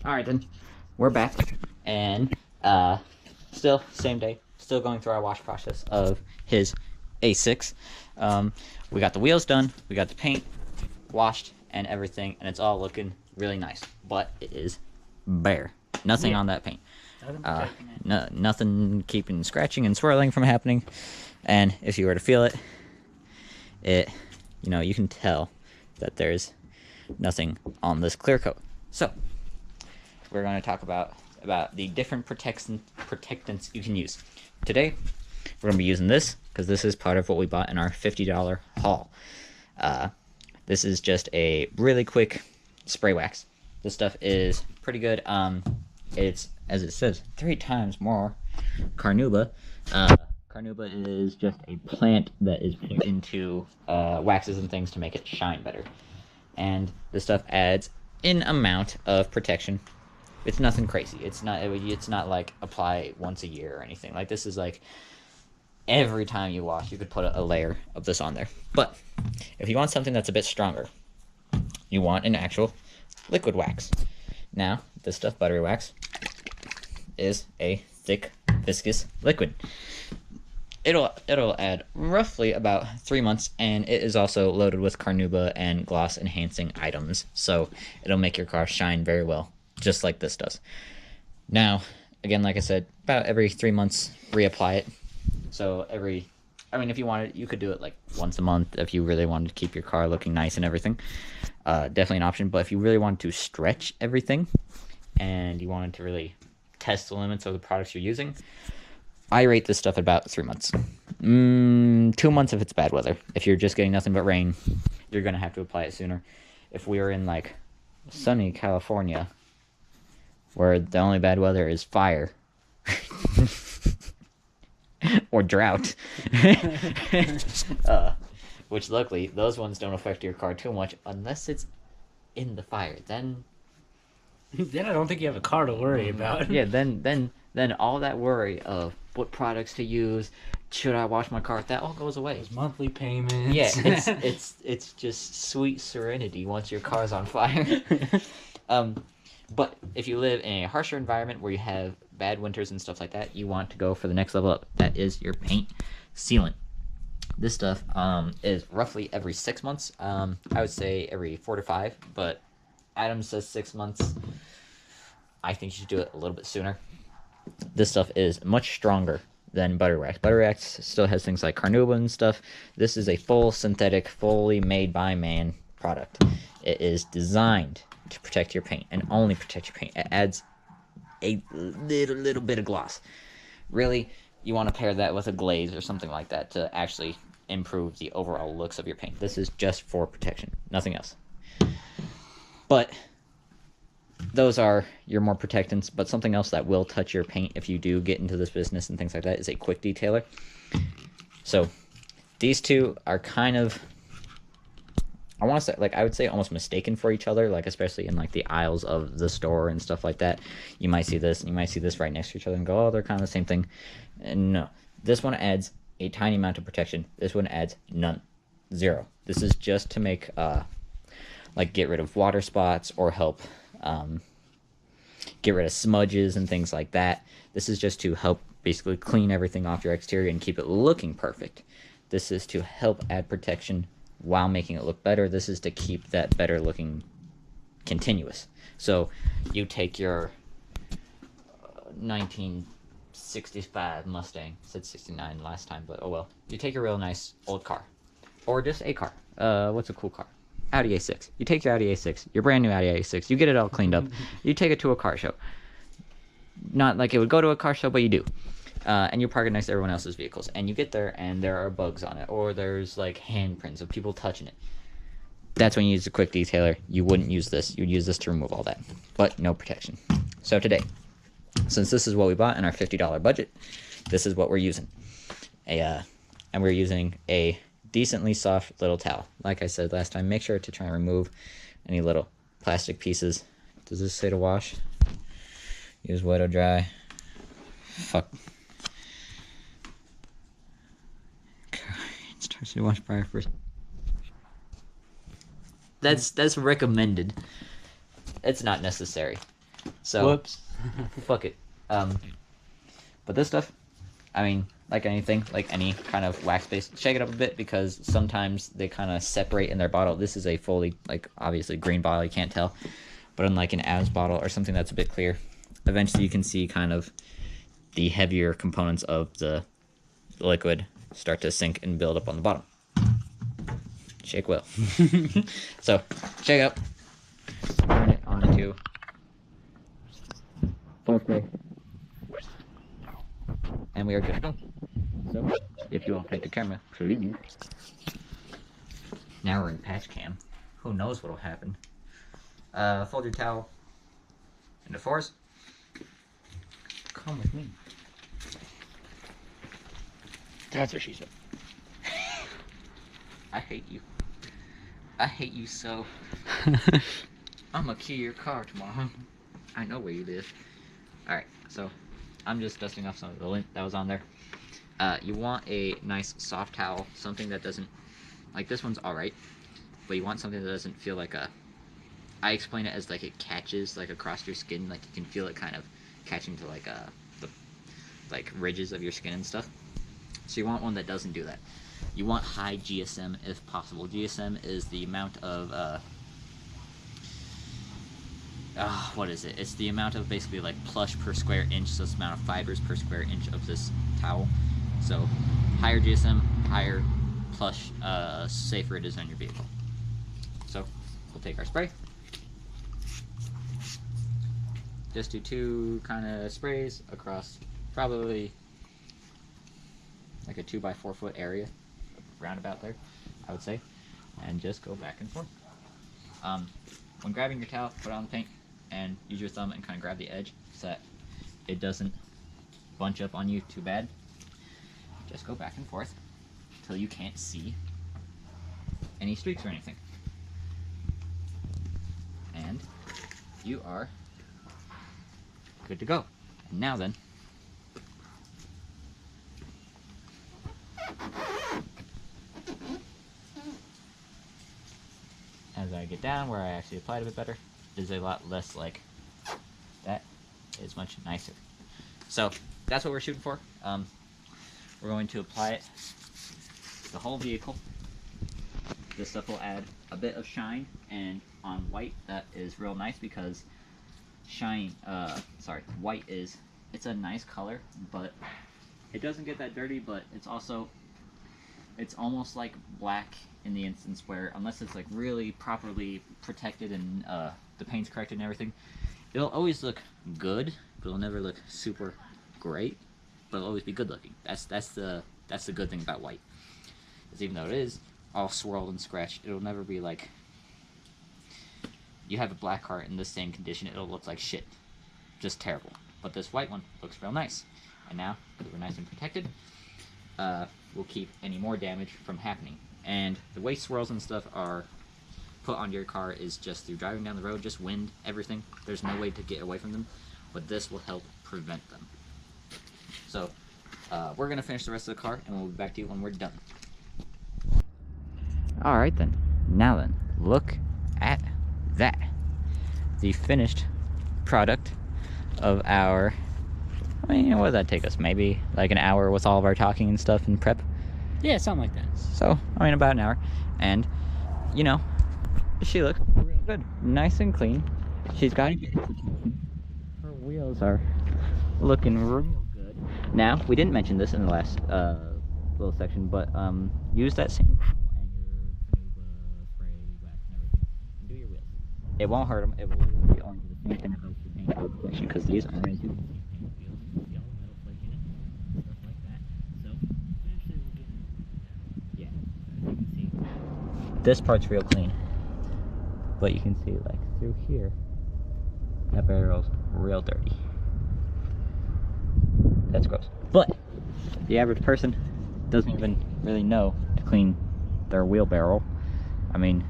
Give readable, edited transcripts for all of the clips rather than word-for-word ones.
Alright then, we're back, and still same day, still going through our wash process of his A6. We got the wheels done, we got the paint washed and everything, and it's all looking really nice, but it is bare. Nothing on that paint. Nothing keeping scratching and swirling from happening, and if you were to feel it, you can tell that there's nothing on this clear coat. So we're going to talk about the different protectants you can use. Today, we're going to be using this because this is part of what we bought in our $50 haul. This is just a really quick spray wax. This stuff is pretty good. It's, as it says, 3 times more carnauba. Carnauba is just a plant that is put into waxes and things to make it shine better. And this stuff adds an amount of protection. It's nothing crazy. It's not like apply once a year or anything. Like, this is like every time you wash, you could put a layer of this on there. But if you want something that's a bit stronger, you want an actual liquid wax. Now, this stuff, buttery wax, is a thick, viscous liquid. It'll add roughly about 3 months, and it is also loaded with carnauba and gloss enhancing items, so it'll make your car shine very well, just like this does. Now, again, like I said, about every 3 months, reapply it. So if you wanted, you could do it like once a month if you really wanted to keep your car looking nice and everything. Definitely an option. But if you really wanted to stretch everything and you wanted to really test the limits of the products you're using, I rate this stuff at about 3 months. 2 months if it's bad weather. If you're just getting nothing but rain, you're going to have to apply it sooner. If we were in like sunny California, where the only bad weather is fire or drought, which luckily those ones don't affect your car too much unless it's in the fire. Then I don't think you have a car to worry about. Yeah, then all that worry of what products to use, should I wash my car, that all goes away. Those monthly payments. Yeah, it's just sweet serenity once your car's on fire. But if you live in a harsher environment where you have bad winters and stuff like that, you want to go for the next level up. That is your paint sealant. This stuff is roughly every 6 months. I would say every 4 to 5, but Adam says 6 months. I think you should do it a little bit sooner. This stuff is much stronger than butter wax. Butter wax still has things like carnauba and stuff. This is a full synthetic, fully made by man product. It is designed to protect your paint and only protect your paint. It adds a little bit of gloss. Really, you want to pair that with a glaze or something like that to actually improve the overall looks of your paint. This is just for protection, nothing else. But those are your more protectants, but something else that will touch your paint if you do get into this business and things like that is a quick detailer. So these two are kind of, I want to say, like, I would say almost mistaken for each other, like especially in like the aisles of the store and stuff like that. You might see this and you might see this right next to each other and go, oh, they're kind of the same thing. And no, this one adds a tiny amount of protection. This one adds none, 0. This is just to make like get rid of water spots or help get rid of smudges and things like that. This is just to help basically clean everything off your exterior and keep it looking perfect. This is to help add protection while making it look better. This is to keep that better looking continuous. So you take your 1965 Mustang, said 69 last time, but oh well. You take a real nice old car, or just a car. What's a cool car? Audi A6. You take your Audi A6, your brand new Audi A6, you get it all cleaned up, you take it to a car show. Not like it would go to a car show, but you do. And you park it next to everyone else's vehicles. And you get there, and there are bugs on it, or there's like handprints of people touching it. That's when you use a quick detailer. You wouldn't use this. You'd use this to remove all that, but no protection. So today, since this is what we bought in our $50 budget, this is what we're using. And we're using a decently soft little towel. Like I said last time, make sure to try and remove any little plastic pieces. Does this say to wash? Use wet or dry. Fuck. It starts to wash prior first. That's recommended. It's not necessary. So Whoops. fuck it. But this stuff, I mean, like anything, like any kind of wax base, shake it up a bit because sometimes they kind of separate in their bottle. This is a fully, like, obviously green bottle, you can't tell. But unlike an Abs bottle or something that's a bit clear, eventually you can see kind of the heavier components of the liquid start to sink and build up on the bottom. Shake well. So, shake up. Turn it onto full spray. And we are good to go. So, if you will take the camera, please. Now we're in patch cam. Who knows what'll happen. Fold your towel into fours. Come with me. That's what she said. I hate you. I hate you so. I'm gonna key your car tomorrow. I know where you live. Alright, so I'm just dusting off some of the lint that was on there. You want a nice soft towel, something that doesn't, like this one's alright, but you want something that doesn't feel like a, I explain it as like it catches like across your skin, like you can feel it kind of catching to like the like ridges of your skin and stuff. So you want one that doesn't do that. You want high GSM if possible. GSM is the amount of what is it? It's the amount of basically like plush per square inch, so it's the amount of fibers per square inch of this towel. So higher GSM, higher plush, safer it is on your vehicle. So we'll take our spray. Just do 2 kind of sprays across probably like a 2 by 4 foot area, roundabout there, I would say, and just go back and forth. When grabbing your towel, put on the paint and use your thumb and kind of grab the edge so that it doesn't bunch up on you too bad. Just go back and forth until you can't see any streaks or anything. And you are good to go. And now then, as I get down where I actually applied a bit better, it is a lot less like that. It's much nicer. So that's what we're shooting for. We're going to apply it to the whole vehicle. This stuff will add a bit of shine, and on white that is real nice because white is, it's a nice color, but it doesn't get that dirty, but it's also, it's almost like black in the instance where, unless it's like really properly protected and the paint's corrected and everything, it'll always look good, but it'll never look super great, but it'll always be good looking. That's the good thing about white. Is even though it is all swirled and scratched, it'll never be like, you have a black car in the same condition, it'll look like shit. Just terrible. But this white one looks real nice. And now, because we're nice and protected, we'll keep any more damage from happening. And the way swirls and stuff are put on your car is just through driving down the road, just wind, everything. There's no way to get away from them, but this will help prevent them. So, we're going to finish the rest of the car, and we'll be back to you when we're done. Alright then. Now then, look at that. The finished product of our, I mean, what did that take us? Maybe like an hour with all of our talking and stuff and prep? Yeah, something like that. So, I mean, about an hour. And, you know, she looks real good. Nice and clean. She's got her wheels are looking real good. Now, we didn't mention this in the last little section, but use that same towel and your spray, wax, and everything, and do your wheels. It won't hurt them. It will be only the same thing about the paint application, because these are into the same paint wheels. See all the metal flake in it, stuff like that. So, eventually we'll get it. Yeah, you can see this part's real clean, but you can see like through here, that barrel's real dirty. That's gross. But the average person doesn't even really know to clean their wheelbarrow. I mean,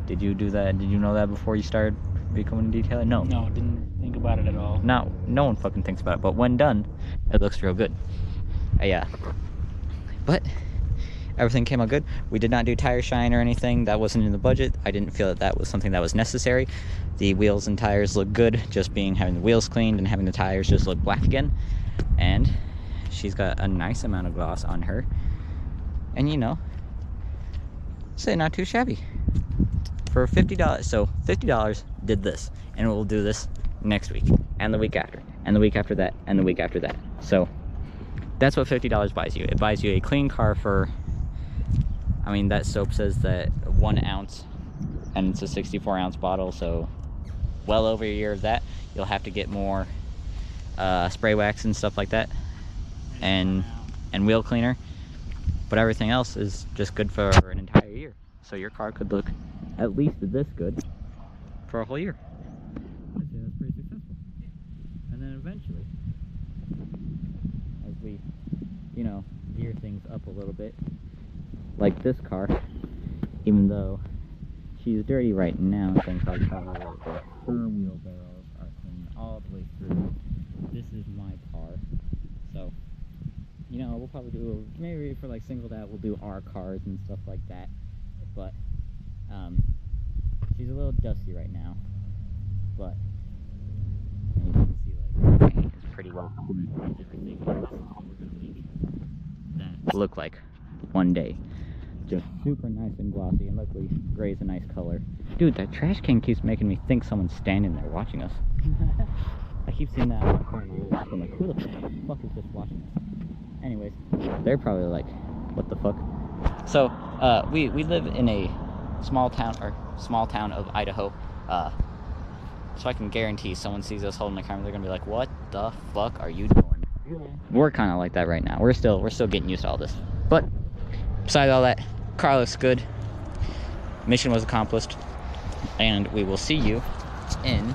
did you do that? Did you know that before you started becoming a detailer? No. No, didn't think about it at all. No one fucking thinks about it. But when done, it looks real good. Yeah. But everything came out good. We did not do tire shine or anything. That wasn't in the budget. I didn't feel that that was something that was necessary. The wheels and tires look good, just having the wheels cleaned and having the tires just look black again. And she's got a nice amount of gloss on her. And you know, say not too shabby. For $50, so $50 did this, and we'll do this next week, and the week after, and the week after that, and the week after that. So that's what $50 buys you. It buys you a clean car for, I mean, that soap says that 1 ounce, and it's a 64-ounce bottle, so well over a year of that. You'll have to get more spray wax and stuff like that, and wheel cleaner, but everything else is just good for an entire year. So your car could look at least this good for a whole year. I'd say that's pretty successful. And then eventually, as we, you know, gear things up a little bit, like this car, even though she's dirty right now, things like her wheelbarrows are clean all the way through. This is my car, so you know, we'll probably do, maybe for like singled out, we'll do our cars and stuff like that. But she's a little dusty right now, but you can see like the paint is pretty well covered. Everything else we're gonna make that look like one day. Just super nice and glossy, and luckily gray is a nice color. Dude, that trash can keeps making me think someone's standing there watching us. I keep seeing that on the corner. I'm like, who the fuck is just watching us? Anyways, they're probably like, what the fuck? So, we live in a small town of Idaho, so I can guarantee someone sees us holding the camera, they're gonna be like, what the fuck are you doing? We're kind of like that right now. We're still getting used to all this. But, besides all that, car looks good. Mission was accomplished. And we will see you in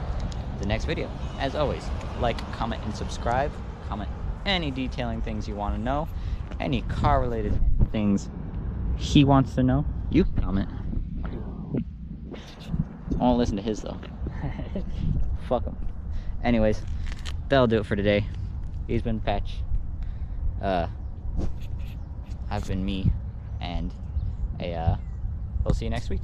the next video. As always, like, comment, and subscribe. Comment any detailing things you want to know. Any car-related things he wants to know, you can comment. I won't listen to his though. Fuck him. Anyways, that'll do it for today. He's been Patch. I've been me, and we'll see you next week.